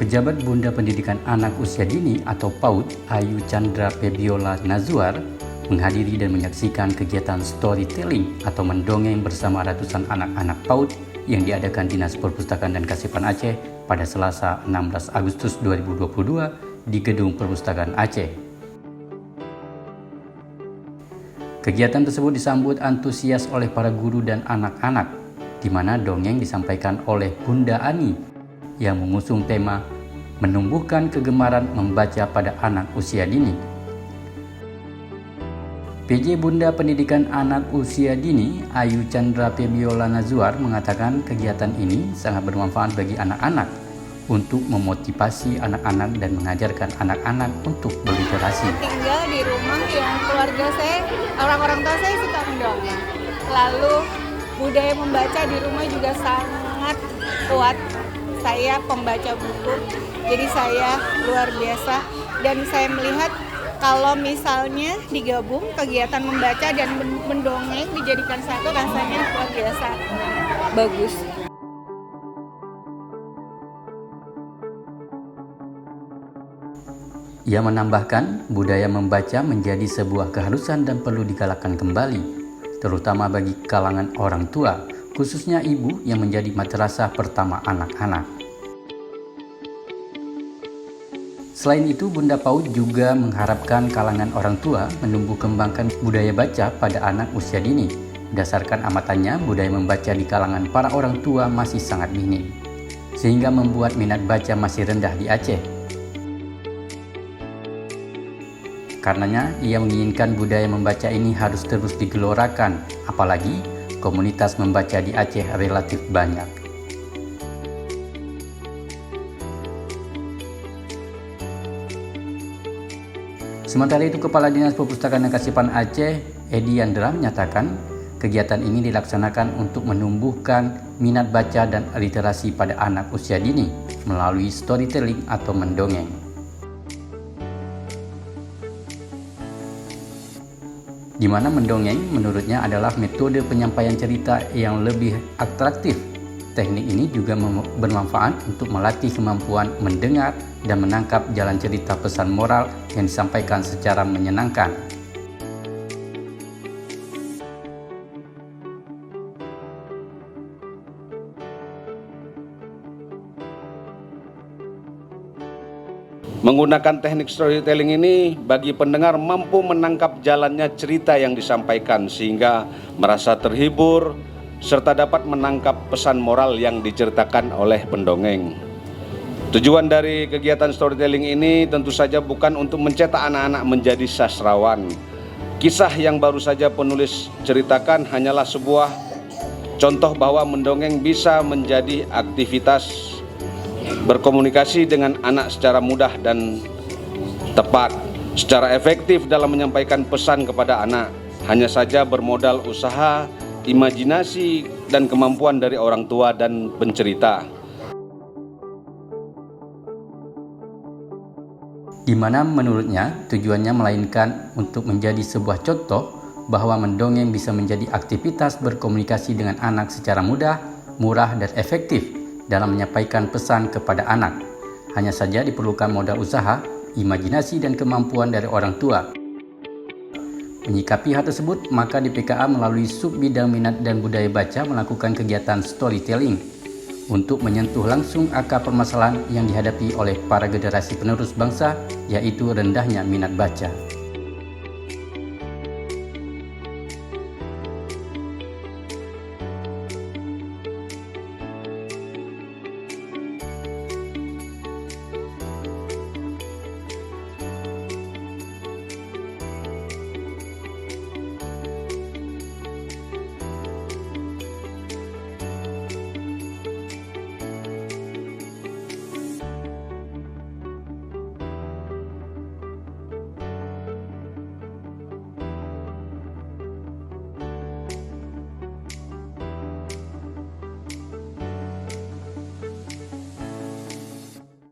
Pejabat Bunda Pendidikan Anak Usia Dini atau PAUD, Ayu Chandra Febiola Nazwar, menghadiri dan menyaksikan kegiatan storytelling atau mendongeng bersama ratusan anak-anak PAUD yang diadakan Dinas Perpustakaan dan Kasipan Aceh pada Selasa 16 Agustus 2022 di Gedung Perpustakaan Aceh. Kegiatan tersebut disambut antusias oleh para guru dan anak-anak, di mana dongeng disampaikan oleh Bunda Ani yang mengusung tema menumbuhkan kegemaran membaca pada anak usia dini. PJ Bunda Pendidikan Anak Usia Dini Ayu Chandra Febiola Nazwar mengatakan kegiatan ini sangat bermanfaat bagi anak-anak untuk memotivasi anak-anak dan mengajarkan anak-anak untuk berliterasi. Tinggal di rumah yang keluarga saya, orang-orang tua saya suka mendongeng. Lalu budaya membaca di rumah juga sangat kuat. Saya pembaca buku, jadi saya luar biasa. Dan saya melihat kalau misalnya digabung kegiatan membaca dan mendongeng dijadikan satu, rasanya luar biasa bagus. Ia menambahkan, budaya membaca menjadi sebuah keharusan dan perlu digalakkan kembali, terutama bagi kalangan orang tua, khususnya ibu yang menjadi madrasah pertama anak-anak. Selain itu, Bunda PAUD juga mengharapkan kalangan orang tua menumbuh kembangkan budaya baca pada anak usia dini. Berdasarkan amatannya, budaya membaca di kalangan para orang tua masih sangat minim, sehingga membuat minat baca masih rendah di Aceh. Karenanya, ia menginginkan budaya membaca ini harus terus digelorakan, apalagi komunitas membaca di Aceh relatif banyak. Sementara itu, Kepala Dinas Perpustakaan dan Kasipan Aceh, Edi Yandra, menyatakan kegiatan ini dilaksanakan untuk menumbuhkan minat baca dan literasi pada anak usia dini melalui storytelling atau mendongeng. Di mana mendongeng menurutnya adalah metode penyampaian cerita yang lebih atraktif. Teknik ini juga bermanfaat untuk melatih kemampuan mendengar dan menangkap jalan cerita pesan moral yang disampaikan secara menyenangkan. Menggunakan teknik storytelling ini bagi pendengar mampu menangkap jalannya cerita yang disampaikan sehingga merasa terhibur serta dapat menangkap pesan moral yang diceritakan oleh pendongeng. Tujuan dari kegiatan storytelling ini tentu saja bukan untuk mencetak anak-anak menjadi sastrawan. Kisah yang baru saja penulis ceritakan hanyalah sebuah contoh bahwa mendongeng bisa menjadi aktivitas berkomunikasi dengan anak secara mudah dan tepat, secara efektif dalam menyampaikan pesan kepada anak, hanya saja bermodal usaha, imajinasi, dan kemampuan dari orang tua dan pencerita. Di mana menurutnya tujuannya melainkan untuk menjadi sebuah contoh bahwa mendongeng bisa menjadi aktivitas berkomunikasi dengan anak secara mudah, murah, dan efektif dalam menyampaikan pesan kepada anak. Hanya saja diperlukan modal usaha, imajinasi, dan kemampuan dari orang tua. Menyikapi hal tersebut, maka di PKA melalui sub bidang minat dan budaya baca melakukan kegiatan storytelling untuk menyentuh langsung akar permasalahan yang dihadapi oleh para generasi penerus bangsa, yaitu rendahnya minat baca.